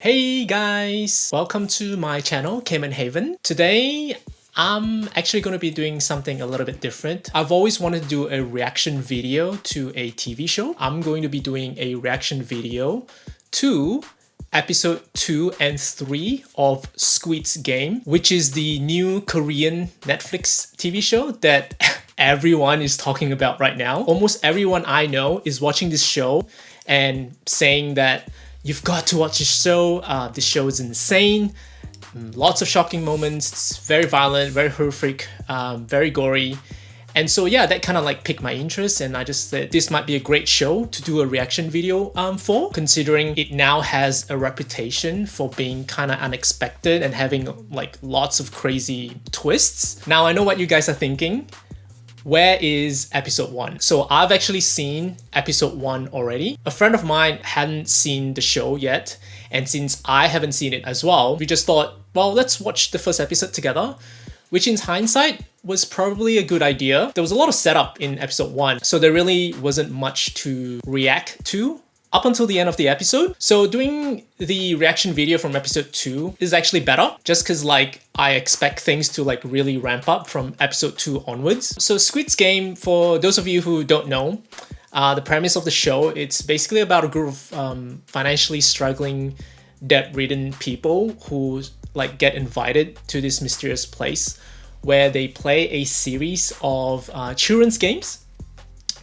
Hey guys! Welcome to my channel, Cayman Haven. Today, I'm actually going to be doing something a little bit different. I've always wanted to do a reaction video to a TV show. I'm going to be doing a reaction video to episode 2 and 3 of Squid Game, which is the new Korean Netflix TV show that everyone is talking about right now. Almost everyone I know is watching this show and saying that you've got to watch this show. This show is insane. Lots of shocking moments. It's very violent, very horrific, very gory. And so yeah, that kind of like piqued my interest, and I just thought this might be a great show to do a reaction video for, considering it now has a reputation for being kind of unexpected and having like lots of crazy twists. Now I know what you guys are thinking. Where is episode 1? So I've actually seen episode 1 already. A friend of mine hadn't seen the show yet, and since I haven't seen it as well, we just thought, well, let's watch the first episode together, which in hindsight was probably a good idea. There was a lot of setup in episode 1, so there really wasn't much to react to up until the end of the episode. So doing the reaction video from episode 2 is actually better, just because like I expect things to like really ramp up from episode 2 onwards. So Squid Game, for those of you who don't know, the premise of the show, it's basically about a group of financially struggling, debt-ridden people who like get invited to this mysterious place where they play a series of children's games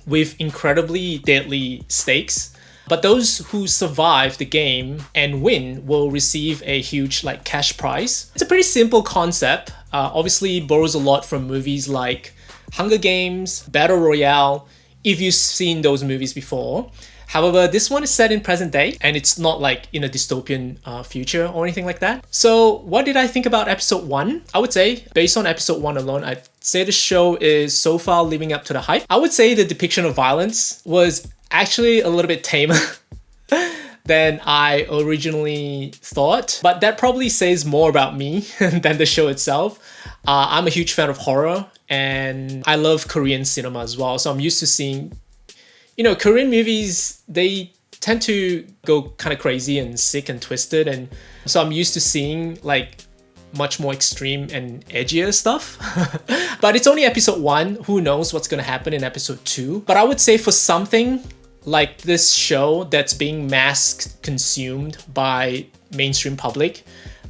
with incredibly deadly stakes. But those who survive the game and win will receive a huge like cash prize. It's a pretty simple concept. Obviously borrows a lot from movies like Hunger Games, Battle Royale, if you've seen those movies before. However, this one is set in present day and it's not like in a dystopian future or anything like that. So what did I think about episode 1? I would say, based on episode 1 alone, I'd say the show is so far living up to the hype. I would say the depiction of violence was actually a little bit tamer than I originally thought, but that probably says more about me than the show itself. I'm a huge fan of horror and I love Korean cinema as well, so I'm used to seeing, you know, Korean movies, they tend to go kind of crazy and sick and twisted, and so I'm used to seeing like much more extreme and edgier stuff. But it's only episode 1, who knows what's gonna happen in episode 2. But I would say for something like this show that's being mass consumed by mainstream public,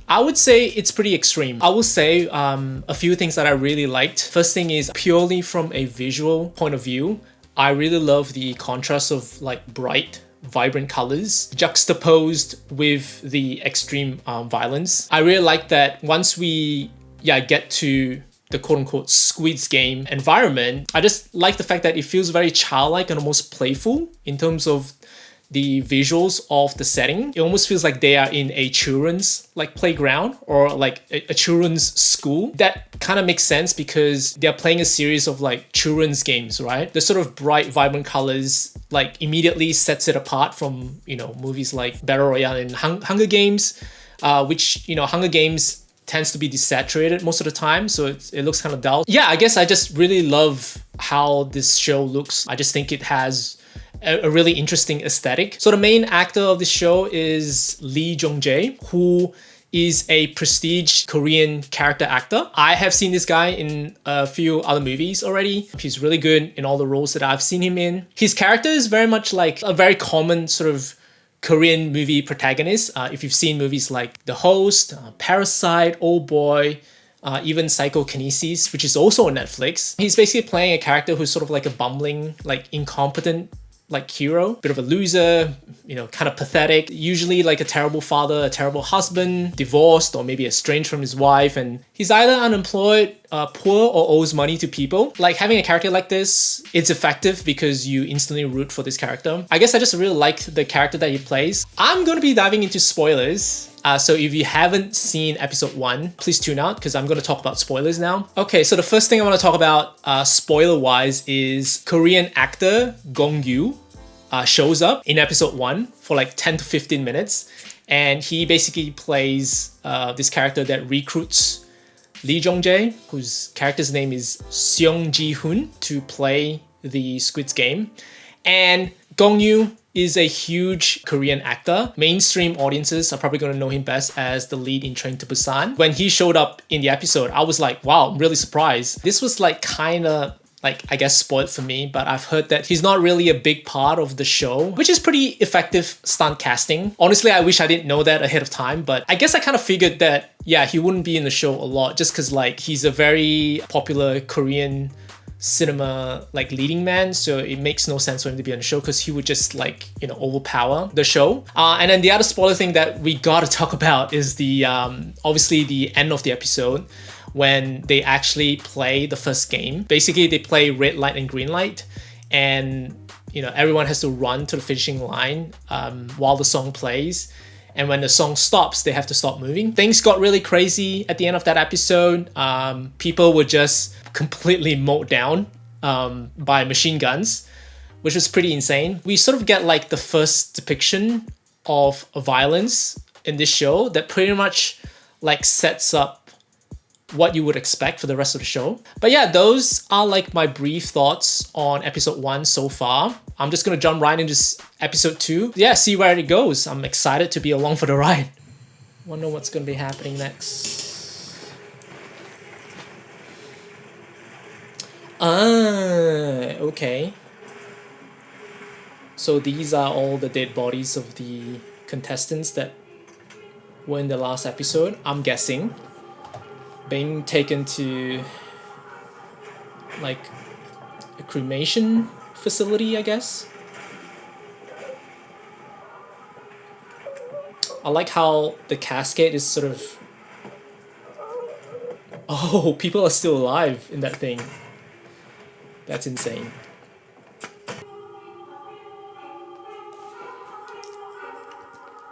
I would say it's pretty extreme. I will say a few things that I really liked. First thing is, purely from a visual point of view, I really love the contrast of like bright, vibrant colors juxtaposed with the extreme violence. I really like that once we get to the quote-unquote Squid Game environment, I just like the fact that it feels very childlike and almost playful in terms of the visuals of the setting. It almost feels like they are in a children's like playground or like a children's school. That kind of makes sense because they're playing a series of like children's games, right? The sort of bright, vibrant colors like immediately sets it apart from, you know, movies like Battle Royale and Hunger Games, which, you know, Hunger Games tends to be desaturated most of the time, so it looks kind of dull. Yeah, I guess I just really love how this show looks. I just think it has a really interesting aesthetic. So the main actor of the show is Lee Jong-jae, who is a prestige Korean character actor. I have seen this guy in a few other movies already. He's really good in all the roles that I've seen him in. His character is very much like a very common sort of Korean movie protagonist. If you've seen movies like The Host, Parasite, Old Boy, even Psychokinesis, which is also on Netflix. He's basically playing a character who's sort of like a bumbling, like incompetent like hero, bit of a loser, you know, kind of pathetic, usually like a terrible father, a terrible husband, divorced or maybe estranged from his wife, and he's either unemployed, poor, or owes money to people. Like having a character like this, it's effective because you instantly root for this character. I guess I just really like the character that he plays. I'm going to be diving into spoilers. So if you haven't seen episode 1, please tune out because I'm going to talk about spoilers now. Okay, so the first thing I want to talk about spoiler-wise is Korean actor Gong-yu shows up in episode 1 for like 10 to 15 minutes. And he basically plays this character that recruits Lee Jong-jae, whose character's name is Seong Ji-hoon, to play the Squid Game. And Gong-yu is a huge Korean actor. Mainstream audiences are probably going to know him best as the lead in Train to Busan. When he showed up in the episode, I was like, wow, I'm really surprised. This was like kind of like, I guess, spoiled for me, but I've heard that he's not really a big part of the show, which is pretty effective stunt casting. Honestly, I wish I didn't know that ahead of time, but I guess I kind of figured that, yeah, he wouldn't be in the show a lot just because like he's a very popular Korean cinema like leading man, so it makes no sense for him to be on the show because he would just like, you know, overpower the show. And then the other spoiler thing that we gotta talk about is the obviously the end of the episode when they actually play the first game. Basically, they play red light and green light, and you know, everyone has to run to the finishing line while the song plays. And when the song stops, they have to stop moving. Things got really crazy at the end of that episode. People were just completely mowed down by machine guns, which was pretty insane. We sort of get like the first depiction of violence in this show that pretty much like sets up what you would expect for the rest of the show. But yeah, those are like my brief thoughts on episode 1 so far. I'm just gonna jump right into episode 2. Yeah, see where it goes. I'm excited to be along for the ride. Wonder what's gonna be happening next. Okay. So these are all the dead bodies of the contestants that were in the last episode, I'm guessing. Being taken to like a cremation facility, I guess. I like how the casket is sort of... Oh, people are still alive in that thing. That's insane.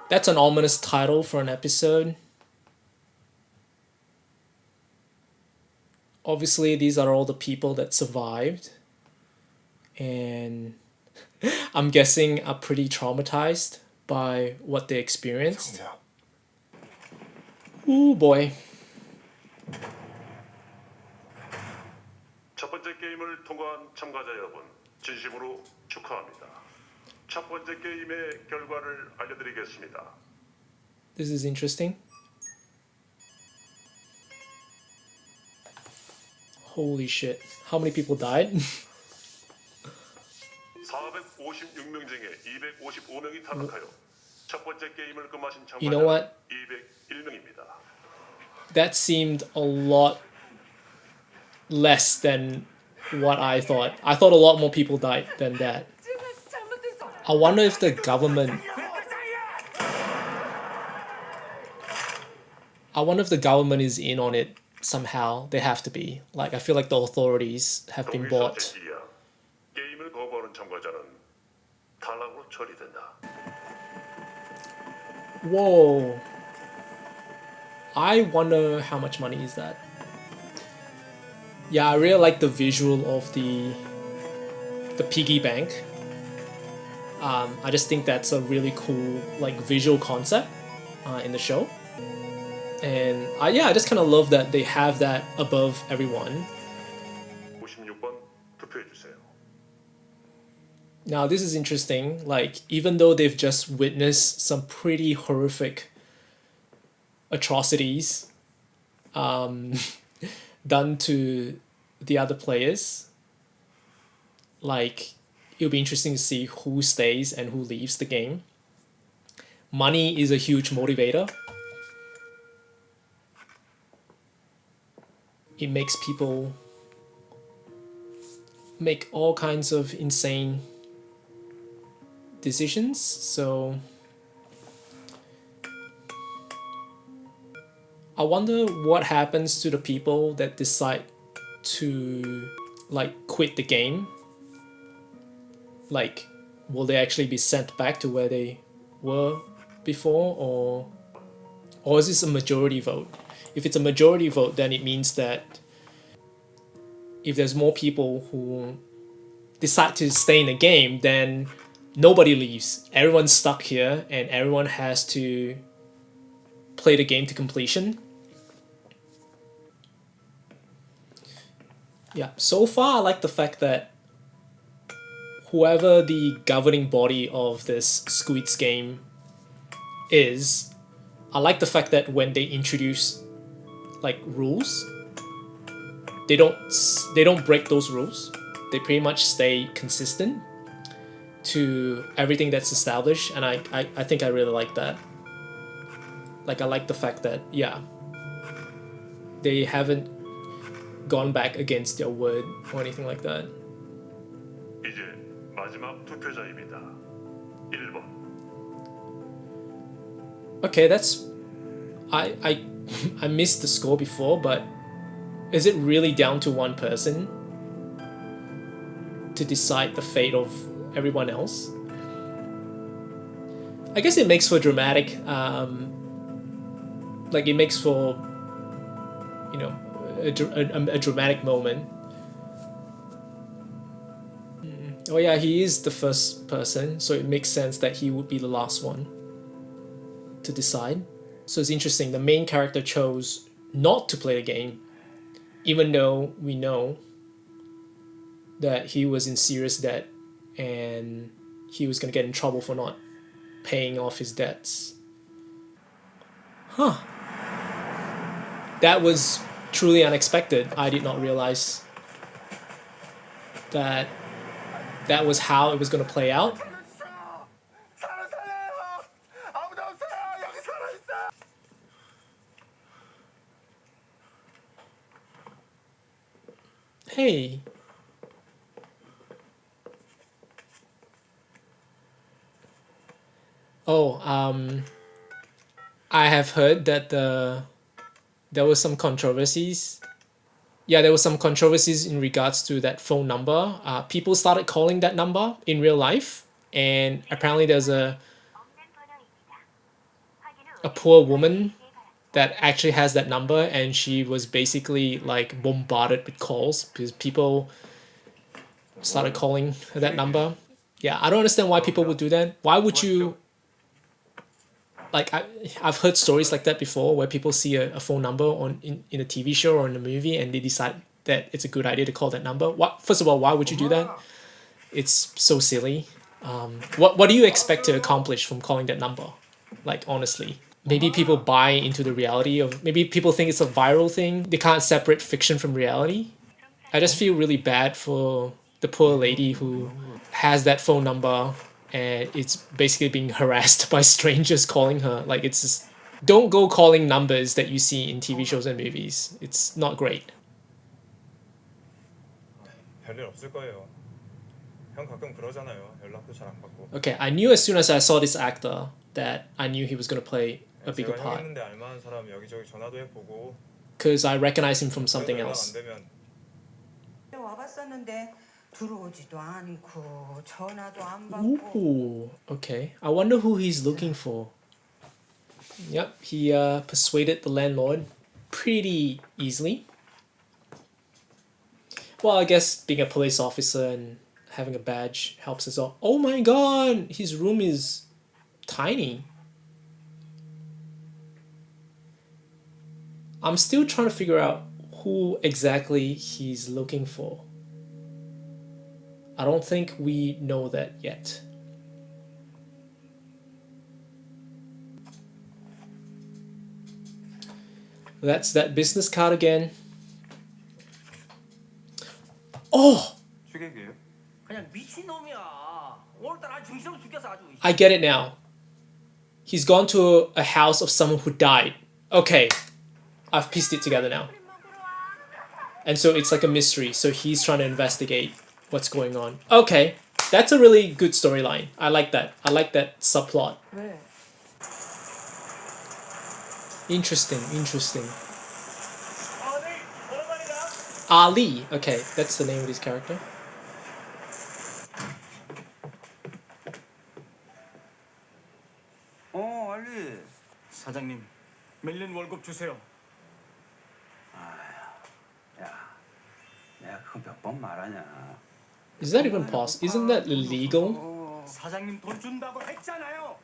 That's an ominous title for an episode. Obviously, these are all the people that survived, and I'm guessing are pretty traumatized by what they experienced. Ooh boy. 첫 번째 게임을 통과한 참가자 여러분, 진심으로 축하합니다. 첫 번째 게임의 결과를 알려드리겠습니다. This is interesting. Holy shit. How many people died? 456명 중에 255명이 탈락하여 첫 번째 게임을 끝마친 You know 참가자는 what? 201명입니다. That seemed a lot less than what I thought. I thought a lot more people died than that. I wonder if the government... I wonder if the government is in on it somehow. They have to be. Like, I feel like the authorities have been bought. 게임을 거부하는 참가자는 탈락으로 처리된다. Whoa. I wonder how much money is that. Yeah, I really like the visual of the piggy bank. I just think that's a really cool like visual concept in the show. And yeah, I just kind of love that they have that above everyone. 56번 투표해 주세요. Now this is interesting. Like, even though they've just witnessed some pretty horrific atrocities done to the other players, like, it'll be interesting to see who stays and who leaves the game. Money is a huge motivator. It makes people make all kinds of insane decisions, so I wonder what happens to the people that decide to like quit the game. Like, will they actually be sent back to where they were before, or is this a majority vote? If it's a majority vote, then it means that if there's more people who decide to stay in the game, then nobody leaves. Everyone's stuck here and everyone has to play the game to completion. Yeah, so far I like the fact that whoever the governing body of this Squid Game is, I like the fact that when they introduce like rules, they don't break those rules. They pretty much stay consistent to everything that's established, and I think I really like that. Like, I like the fact that, yeah, they haven't gone back against their word or anything like that. 이제 마지막 투표자입니다. 1번. Okay, that's I missed the score before, but is it really down to one person to decide the fate of everyone else? I guess it makes for dramatic, like it makes for, you know, a dramatic moment. Oh yeah, he is the first person, so it makes sense that he would be the last one to decide. So it's interesting, the main character chose not to play the game, even though we know that he was in serious debt and he was gonna get in trouble for not paying off his debts. Huh. That was truly unexpected. I did not realize that that was how it was gonna play out. Hey. Oh, I have heard that there was some controversies. Yeah, there was some controversies in regards to that phone number. People started calling that number in real life, and apparently there's a poor woman that actually has that number, and she was basically like bombarded with calls because people started calling that number. Yeah, I don't understand why people would do that. Why would you, like, I've heard stories like that before where people see a phone number in a TV show or in a movie and they decide that it's a good idea to call that number. First of all, why would you do that? It's so silly. What do you expect to accomplish from calling that number? Like, honestly. Maybe people buy into the reality of, maybe people think it's a viral thing. They can't separate fiction from reality. I just feel really bad for the poor lady who has that phone number and it's basically being harassed by strangers calling her. Like, it's just, don't go calling numbers that you see in TV shows and movies. It's not great. 별일 없을 거예요. 형 가끔 그러잖아요. 연락도 잘 안 받고. Okay, I knew as soon as I saw this actor that I knew he was going to play a bigger 제가 형 part. 있는데 알만한 사람 여기저기 전화도 해보고. Because I recognize him from something 연락 else. 안 되면 와봤었는데 들어오지도 않고 전화도 안 받고. Ooh, okay. I wonder who he's looking for. Yep, he persuaded the landlord pretty easily. Well, I guess being a police officer and having a badge helps as well. Oh my god, his room is tiny. I'm still trying to figure out who exactly he's looking for. I don't think we know that yet. That's that business card again. Oh! 휴게기예요? 그냥 미친놈이야. 오늘따라 정신없어 죽겠어 아주. I get it now. He's gone to a house of someone who died. Okay, I've pieced it together now. And so it's like a mystery, so he's trying to investigate what's going on. Okay, that's a really good storyline. I like that. I like that subplot. 왜? Interesting, interesting. Ali. Okay, that's the name of his character. 알리. 사장님, 밀린 월급 주세요. 야, 내가 그거 몇 번 말하냐. Is that even possible? Isn't that illegal 사장님 돈 준다고 했잖아요.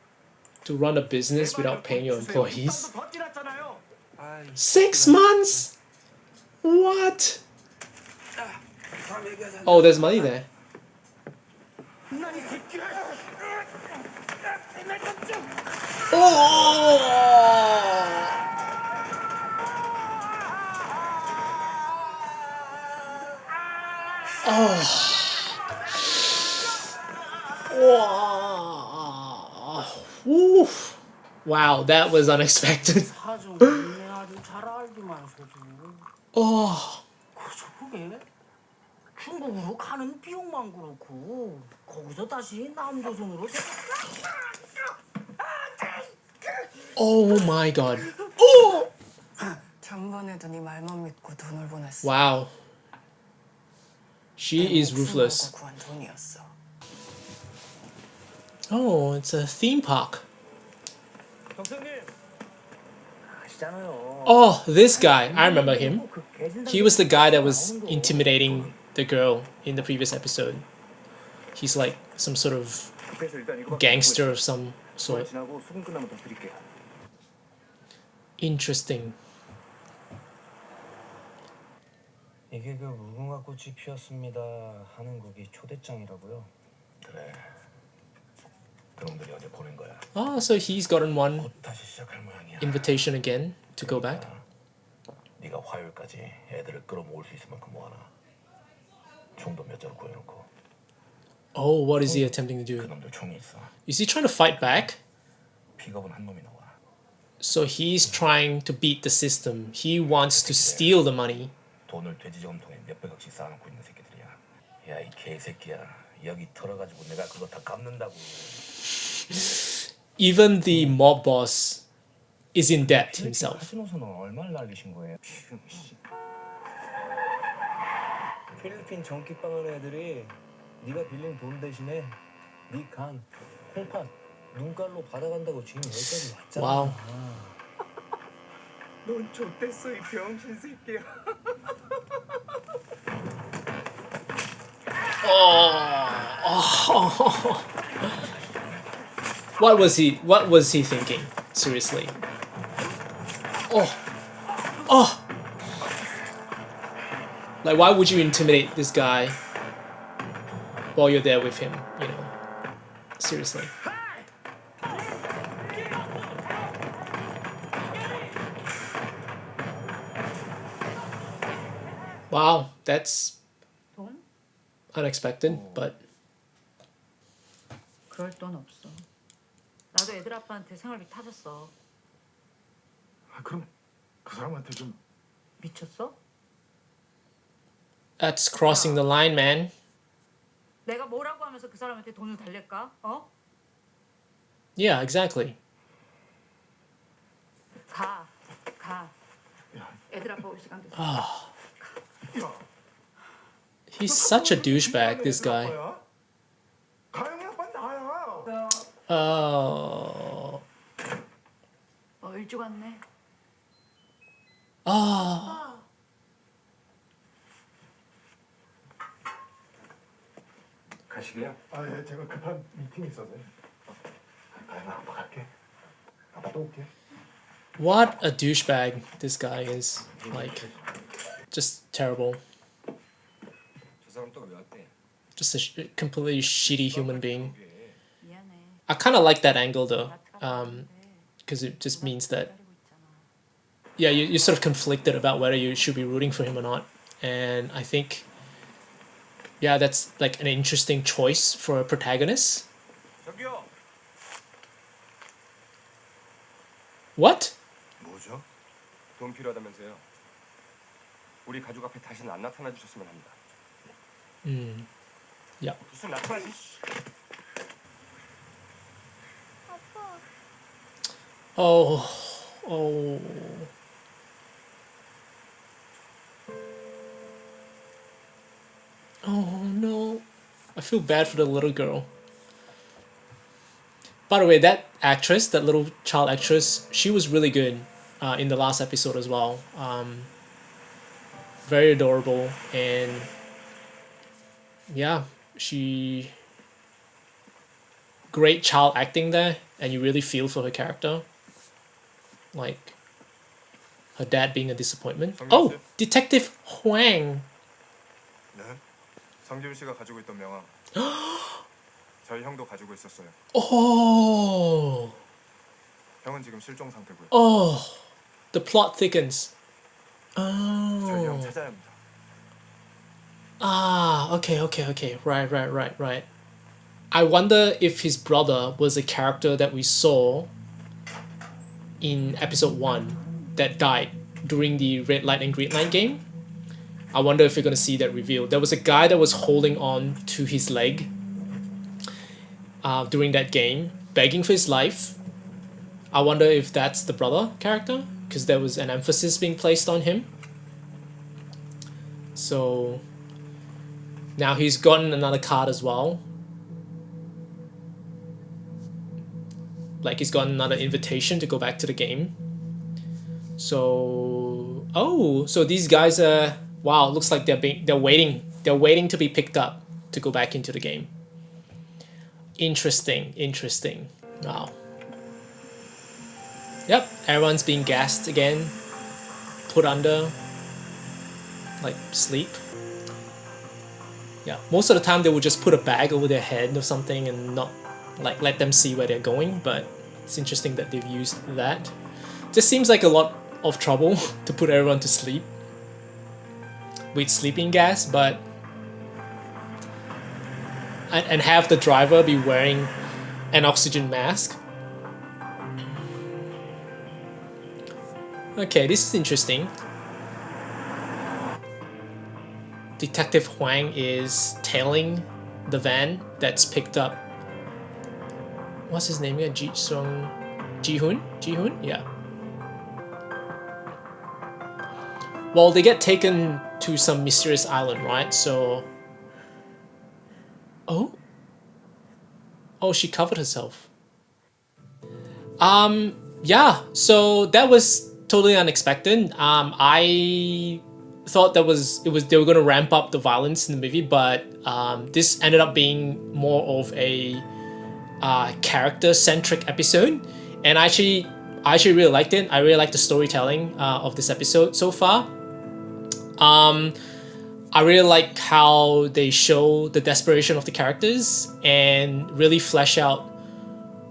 to run a business without paying your employees? 더 지났잖아요. 6 months? What? Oh, there's money there. 난이 새끼야. Oof. Wow, that was unexpected. 사정 내 아주 잘 알지만서도. 그게 중국으로 가는 비용만 그렇고 거기서 다시 남조선으로 Oh my god. 전번에도 네 말만 믿고 돈을 보냈어. Wow. She is ruthless. 구한 돈이었어. Oh, it's a theme park. 경장님 아시잖아요. Oh, this guy. I remember him. He was the guy that was intimidating the girl in the previous episode. He's like some sort of gangster of some sort. 지나고 수금 끝나면 더 드릴게요. Interesting. 이게 그 무궁화 꽃이 피었습니다 하는 곡이 초대장이라고요. 그래. 그놈들이 어제 보낸 거야. Oh, so he's gotten one 곧 다시 시작할 모양이야. invitation again to go back. 네가 화요일까지 애들을 끌어모을 수 있을 만큼 모아놔. 총도 몇 자루 구해놓고. Oh, what is he attempting to do? 그놈들 총이 있어. Is he trying to fight back? 픽업은 한 놈이 나와. So he's trying to beat the system. He wants to steal the money. 돈을 돼지 저금통에 몇백억씩 쌓아놓고 있는 새끼들이야. 야, 이 개새끼야. 여기 털어가지고 내가 그거 다 갚는다고. Even the mob boss is in debt himself. 카지노에서는 얼마를 날리신 거예요? 필리핀 전기빵 하는 애들이 네가 빌린 돈 대신에 네 간, 콩팥, 눈깔로 받아간다고 지금 여기까지 왔잖아. Wow. 넌 좆됐어 이 병신 새끼야. What was he thinking? Seriously. Oh. Like, why would you intimidate this guy while you're there with him, you know? Seriously. Wow, that's 돈? unexpected, but 그럴 돈 없어. 나도 애들 아빠한테 생활비 타줬어. 그럼 그 사람한테 좀 미쳤어? that's crossing the line, man. 내가 뭐라고 하면서 그 사람한테 돈을 달랠까? 어? Yeah, exactly. 가. 애들 아빠 올 시간 됐어. He's such a douchebag, this guy. 가영이 아빠 나야. Oh. 일찍 왔네. 가시게요? 예, 제가 급한 미팅이 있어서요. 가영아, 아빠 갈게. 아빠 또 올게. What a douchebag this guy is. Like, just terrible. 저 사람 또 왜 왔대? Just a completely shitty human being. 미안해. I kind of like that angle though, because it just means that, yeah, you're sort of conflicted about whether you should be rooting for him or not. And I think, yeah, that's like an interesting choice for a protagonist. 저기요. What? 뭐죠? 돈 필요하다면서요. 우리 가족 앞에 다시는 안 나타나 주셨으면 합니다. Yeah. 무슨 나타나지? Oh. Oh no. I feel bad for the little girl. By the way, that actress, that little child actress, she was really good in the last episode as well. Very adorable, and yeah, she great child acting there, and you really feel for her character. Like her dad being a disappointment. Oh, Detective Huang. 네. 성길 씨가 가지고 있던 명함. 저희 형도 가지고 있었어요. Oh, 형은 지금 실종 상태고요. oh, the plot thickens. 저희 형 Oh, 찾아야 합니다. okay. Right. I wonder if his brother was a character that we saw in episode 1 that died during the red light and green light game. I wonder if we're gonna see that reveal. There was a guy that was holding on to his leg during that game, begging for his life. I wonder if that's the brother character, because there was an emphasis being placed on him. So now he's gotten another card as well. Like he's gotten another invitation to go back to the game. So so these guys are, wow, looks like they're waiting to be picked up to go back into the game. Interesting. Wow. Yep, everyone's being gassed again, put under, like sleep. Yeah, most of the time they would just put a bag over their head or something and not like let them see where they're going, but it's interesting that they've used that. Just seems like a lot of trouble to put everyone to sleep with sleeping gas, but and have the driver be wearing an oxygen mask. Okay, this is interesting. Detective Huang is tailing the van that's picked up. What's his name again? Ji-hoon? Yeah. Well, they get taken to some mysterious island, right? So... Oh, she covered herself. Yeah, so that was totally unexpected. I thought they were gonna ramp up the violence in the movie, but this ended up being more of a character-centric episode, and I actually really liked it. I really liked the storytelling of this episode so far. I really like how they show the desperation of the characters and really flesh out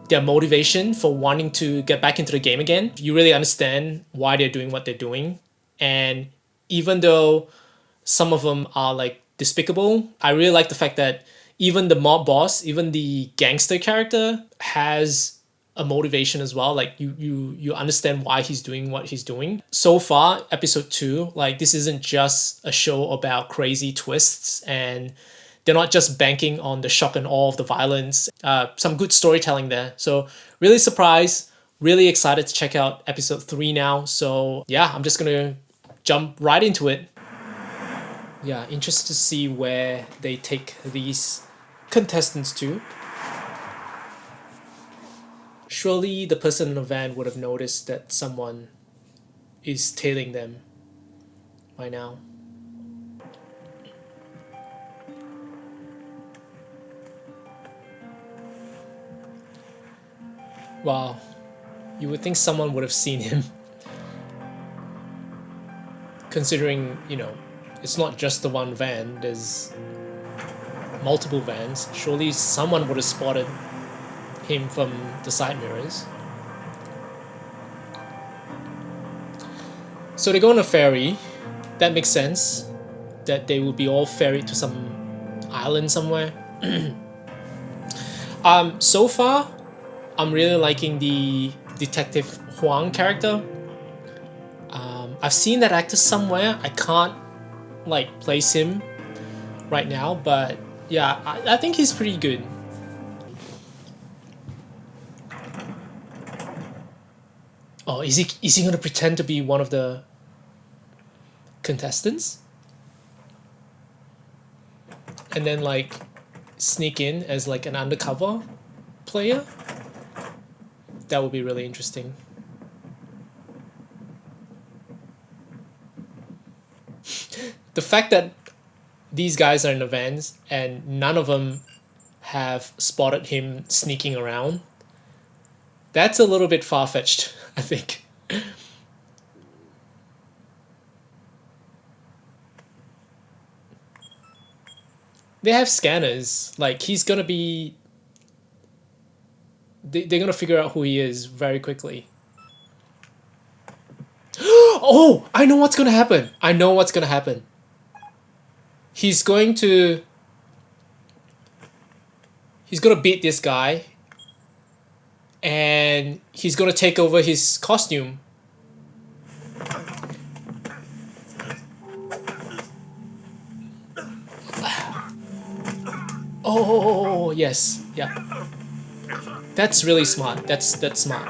their motivation for wanting to get back into the game again. You really understand why they're doing what they're doing, and even though some of them are like despicable, I really like the fact that even the mob boss, even the gangster character has a motivation as well. Like you understand why he's doing what he's doing. So far, episode 2, like this isn't just a show about crazy twists, and they're not just banking on the shock and awe of the violence. Some good storytelling there. So really surprised, really excited to check out episode 3 now. So yeah, I'm just gonna jump right into it. Yeah, interested to see where they take these contestants to. Surely the person in the van would have noticed that someone is tailing them by now. Wow, you would think someone would have seen him. Considering, you know, it's not just the one van, there's multiple vans. Surely someone would have spotted him from the side mirrors. So they go on a ferry. That makes sense, that they would be all ferried to some island somewhere. So far, I'm really liking the Detective Huang character. I've seen that actor somewhere. I can't like place him right now, but yeah, I think he's pretty good. Oh, is he gonna pretend to be one of the contestants? And then like sneak in as like an undercover player? That would be really interesting. The fact that these guys are in the vans and none of them have spotted him sneaking around, that's a little bit far-fetched, I think. They have scanners. Like, he's gonna be they're gonna figure out who he is very quickly. Oh, I know what's gonna happen. I know what's gonna happen. He's gonna beat this guy, and he's gonna take over his costume. Oh, yes, yeah. That's really smart. That's smart.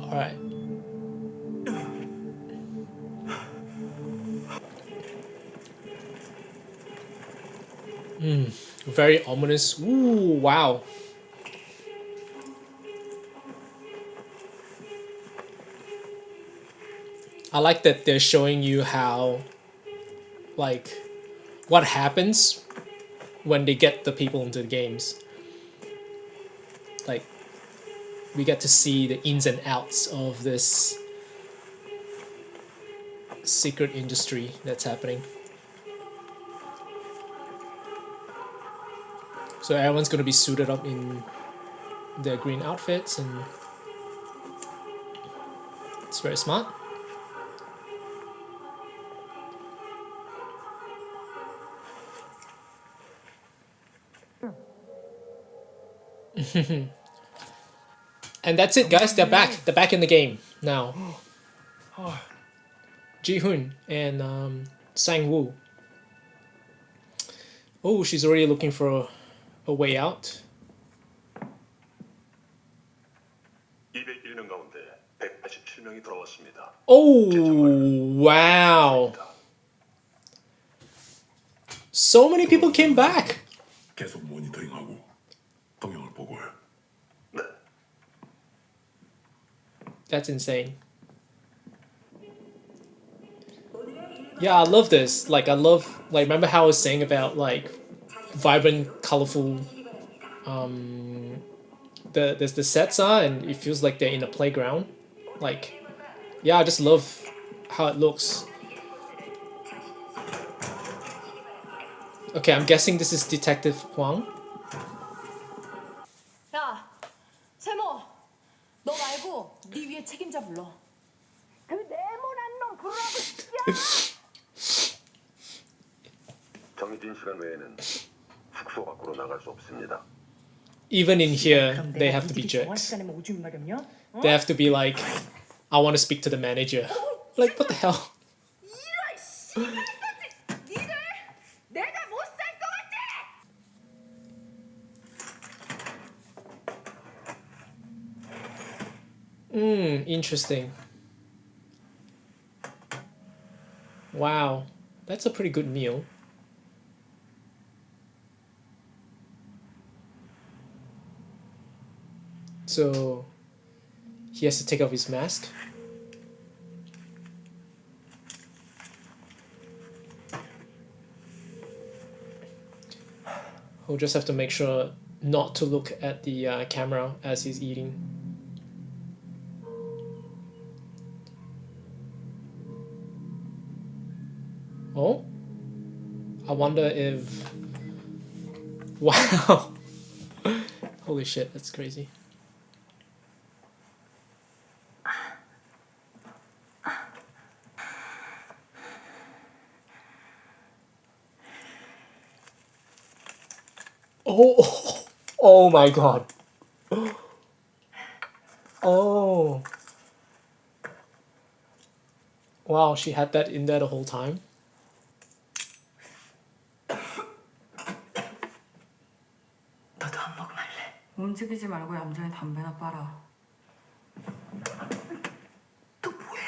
All right. Very ominous. Ooh, wow. I like that they're showing you how, like, what happens when they get the people into the games. Like, we get to see the ins and outs of this secret industry that's happening. So everyone's gonna be suited up in their green outfits, and it's very smart. And that's it, guys. They're back. They're back in the game now. Ji-hoon and Sang-woo. Oh, she's already looking for a way out. 201명 가운데 187명이 돌아왔습니다. Oh, wow. So many people came back. 계속 모니터링하고 동향을 보고 해. 네. That's insane. Yeah, I love this. Like, remember how I was saying about, like, vibrant, colorful, the sets are, and it feels like they're in a playground. Like, yeah, I just love how it looks. Okay, I'm guessing this is Detective Huang. 야, 세모, 너 말고 네 위에 책임자 불러. 그 네모난 놈 부르라고. 정해진 시간 외에는 숙소 밖으로 나갈 수 없습니다. Even in here, they have to be jerks. They have to be like, I want to speak to the manager. Like, what the hell? Interesting. Wow, that's a pretty good meal. So he has to take off his mask. We'll just have to make sure not to look at the camera as he's eating. Oh, I wonder if... Wow. Holy shit, that's crazy. Oh, oh my god. Oh. Wow, she had that in there the whole time. 너도 안 먹을래? 움직이지 말고 얌전히 담배나 빨아. 또 뭐해?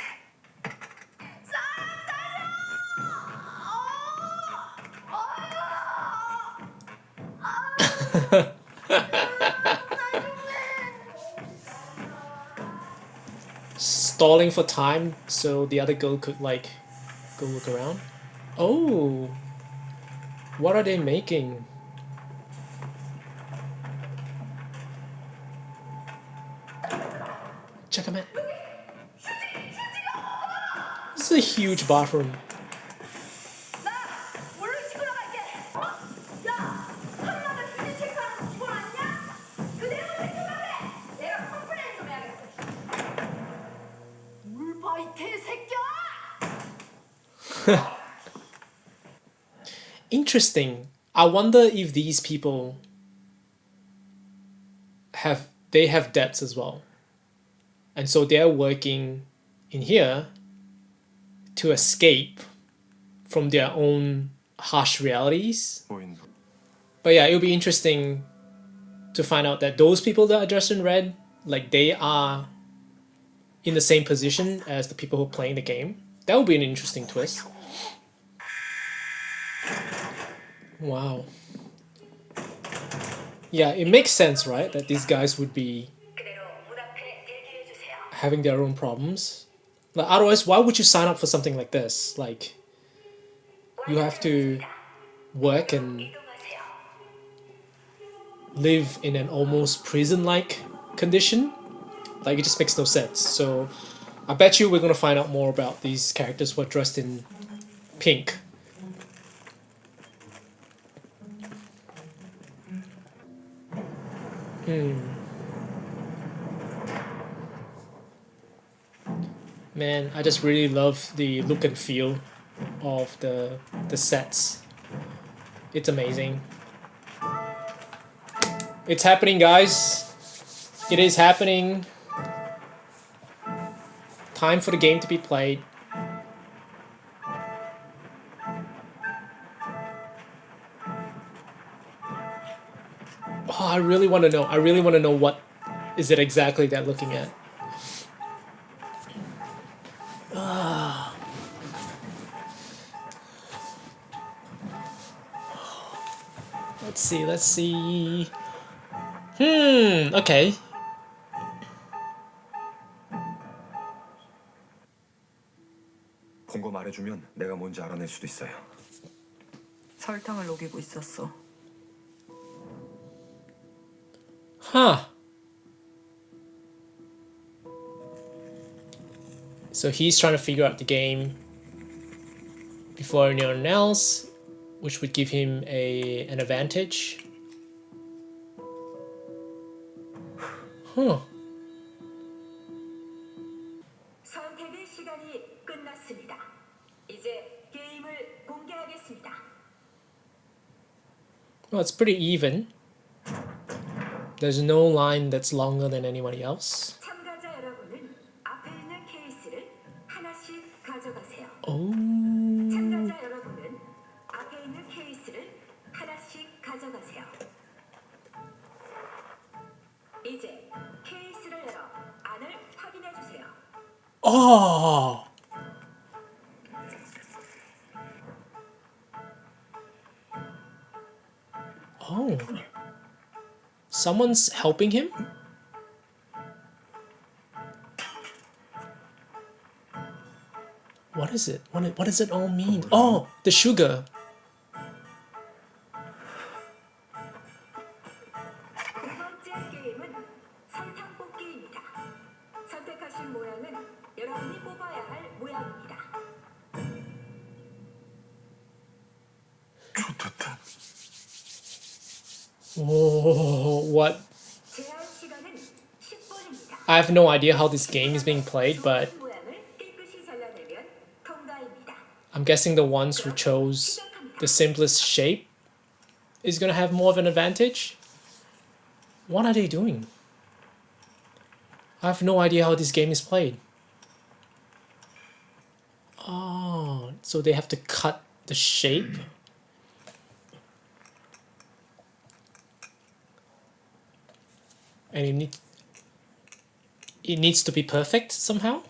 Stalling for time so the other girl could, like, go look around. Oh, what are they making? Check them out. This is a huge bathroom. Interesting. I wonder if these people have debts as well. And so they're working in here to escape from their own harsh realities. But yeah, it'll be interesting to find out that those people that are dressed in red, like they are in the same position as the people who are playing the game. That would be an interesting twist. Wow. Yeah, it makes sense, right? That these guys would be having their own problems. Like, otherwise, why would you sign up for something like this? Like, you have to work and live in an almost prison-like condition. Like, it just makes no sense. So, I bet you we're gonna find out more about these characters who are dressed in pink. Man, I just really love the look and feel of the sets. It's amazing. It's happening, guys. It is happening. Time for the game to be played. Oh, I really want to know. I really want to know what is it exactly they're looking at. Let's see. Okay. 본 거 말해주면 내가 뭔지 알아낼 수도 있어요. 설탕을 녹이고 있었어. Huh. So he's trying to figure out the game before anyone else, which would give him an advantage. Huh. 선택의 시간이 끝났습니다. 이제 게임을 공개하겠습니다. Well, it's pretty even. There's no line that's longer than anybody else. 참가자 여러분은 앞에 있는 케이스를 하나씩 가져가세요. Oh. 참가자 여러분은 앞에 있는 케이스를 하나씩 가져가세요. 이제 케이스를 열어 안을 확인해 주세요. Oh. Oh. Someone's helping him? What is it? What does it all mean? Oh, the sugar. 두 번째 게임은 설탕 뽑기입니다. 선택하신 모양은 여러분이 뽑아야 할 모양입니다. 좋다. Oh, what? 제한 시간은 10분입니다. I have no idea how this game is being played, but 모양을 깨끗이 잘라내면 통과입니다. I'm guessing the ones who chose the simplest shape is gonna have more of an advantage. What are they doing? I have no idea how this game is played. Oh, so they have to cut the shape? And it needs to be perfect somehow?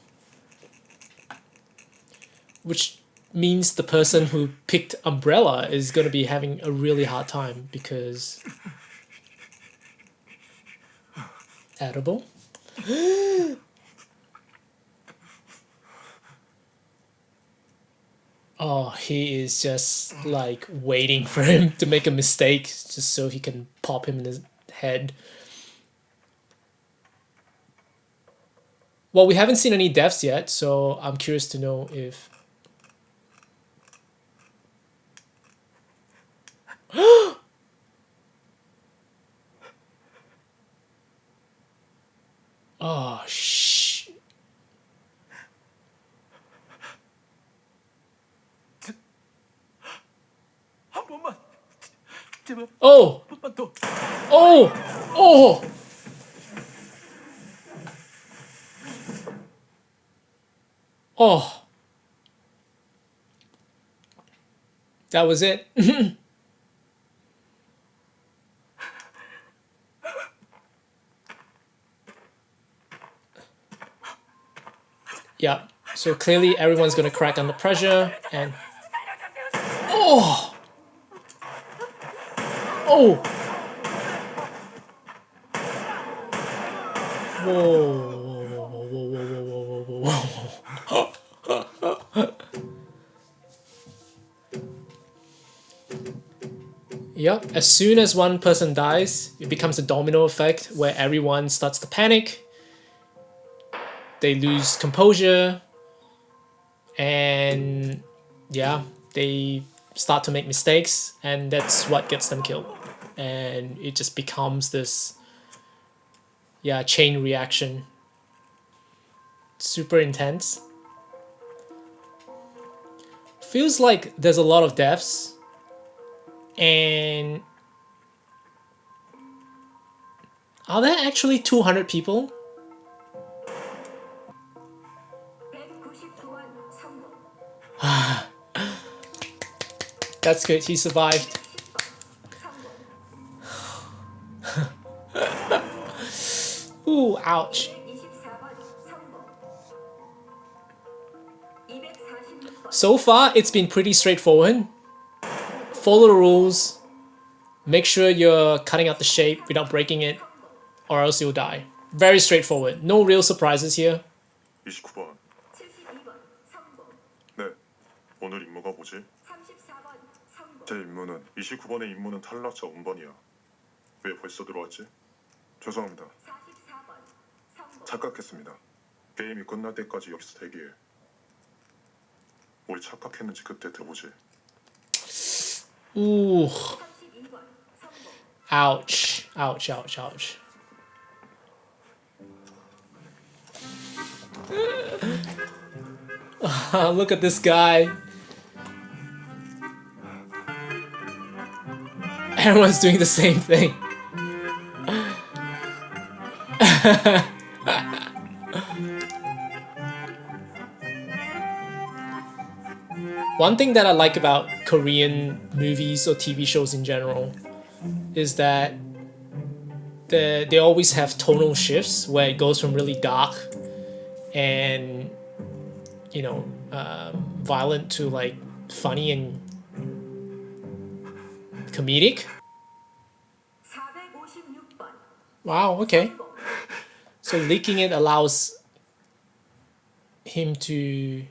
Which means the person who picked umbrella is going to be having a really hard time because edible. Oh, he is just like waiting for him to make a mistake just so he can pop him in his head. Well, we haven't seen any deaths yet, so I'm curious to know if oh, shh. Oh! Oh! Oh! Oh! That was it. Yeah, so clearly everyone's gonna crack under pressure and... Oh! Oh! Whoa, whoa, whoa, whoa, whoa, whoa, whoa, whoa. Yep, as soon as one person dies, it becomes a domino effect where everyone starts to panic. They lose composure. And yeah, they start to make mistakes, and that's what gets them killed. And it just becomes this, yeah, chain reaction. Super intense. Feels like there's a lot of deaths. And are there actually 200 people? That's good, he survived. Ooh, ouch. So far, it's been pretty straightforward. Follow the rules. Make sure you're cutting out the shape without breaking it, or else you'll die. Very straightforward. No real surprises here. 29번. 네, 오늘 임무가 뭐지? 제 임무는 29번의 임무는 탈락자 운반이야. 왜 벌써 들어왔지? 죄송합니다. 착각했습니다. 게임이 끝날 때까지 여기서 대기해. 뭘 착각했는지 그때 들어보지. Ooh. Ouch. Ouch, ouch, ouch. Look at this guy. Everyone's doing the same thing. One thing that I like about Korean movies or TV shows in general is that they always have tonal shifts where it goes from really dark and, you know, violent to like funny and comedic. Wow, okay. So leaking it allows him to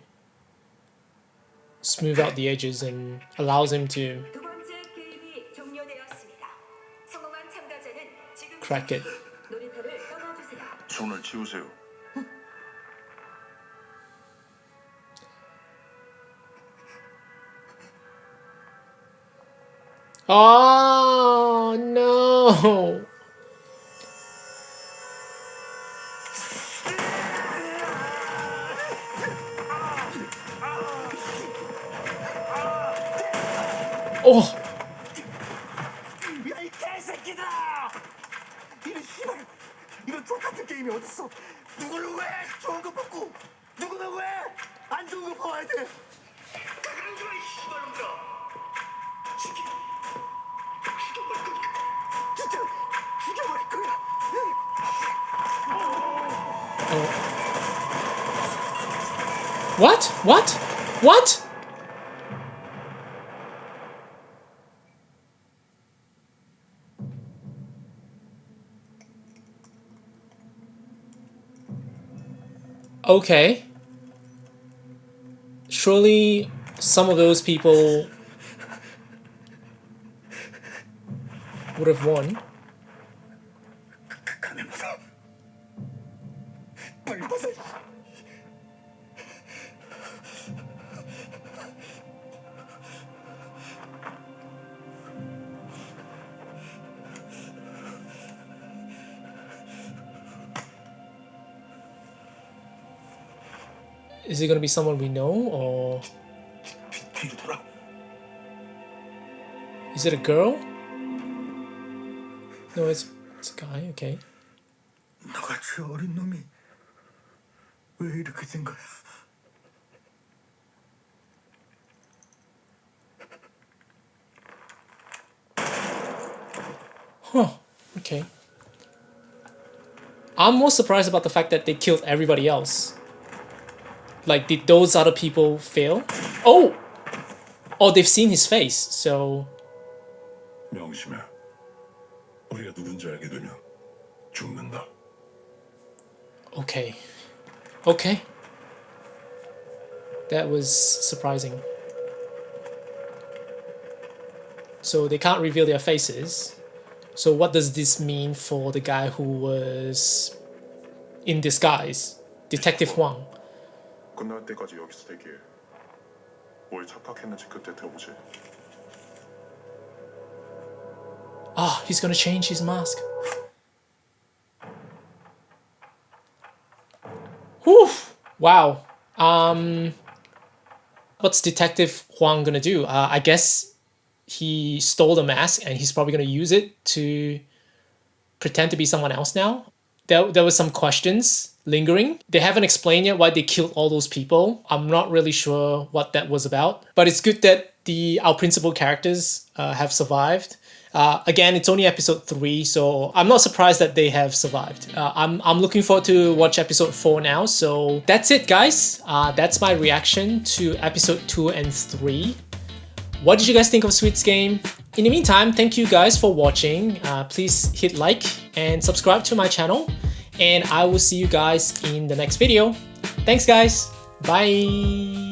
smooth out the edges and allows him to crack it. 손을 치우세요. Oh no! Oh! 야, 이 개새끼들아! 이런 씨발, 이런 족같은 게임이 어딨어? 누구는 왜 좋은 거 뽑고, 누구는 왜 안 좋은 거 뽑아야 돼? 그런 거야, 이 씨발놈들아! 죽여버릴 거야. 진짜 죽여버릴 거야. What? What? What? Okay. Surely some of those people would have won. 가면 벗어. 빨리 벗어. Is it gonna be someone we know, or 뒤로 돌아. is it a girl? No, it's a guy. Okay. 너같이 어린 놈이 왜 이렇게 된 거야? Huh. Okay. I'm more surprised about the fact that they killed everybody else. Like, did those other people fail? Oh! Oh, they've seen his face, so... 명심해. 우리가 누군지 알게 되면 죽는다. Okay. Okay. That was surprising. So they can't reveal their faces. So what does this mean for the guy who was in disguise? Detective Huang. 끝날 때까지 여기서 대기해. 뭘 착각했는지 그때 들어보지. Ah, he's gonna change his mask. Whew! Wow. What's Detective Huang gonna do? I guess he stole the mask and he's probably gonna use it to pretend to be someone else now. There was some questions lingering. They haven't explained yet why they killed all those people. I'm not really sure what that was about. But it's good that our principal characters have survived. Again, it's only episode 3, so I'm not surprised that they have survived. I'm looking forward to watch episode 4 now. So that's it, guys. That's my reaction to episode 2 and 3. What did you guys think of Squid Game? In the meantime, thank you guys for watching. Please hit like and subscribe to my channel. And I will see you guys in the next video. Thanks, guys. Bye.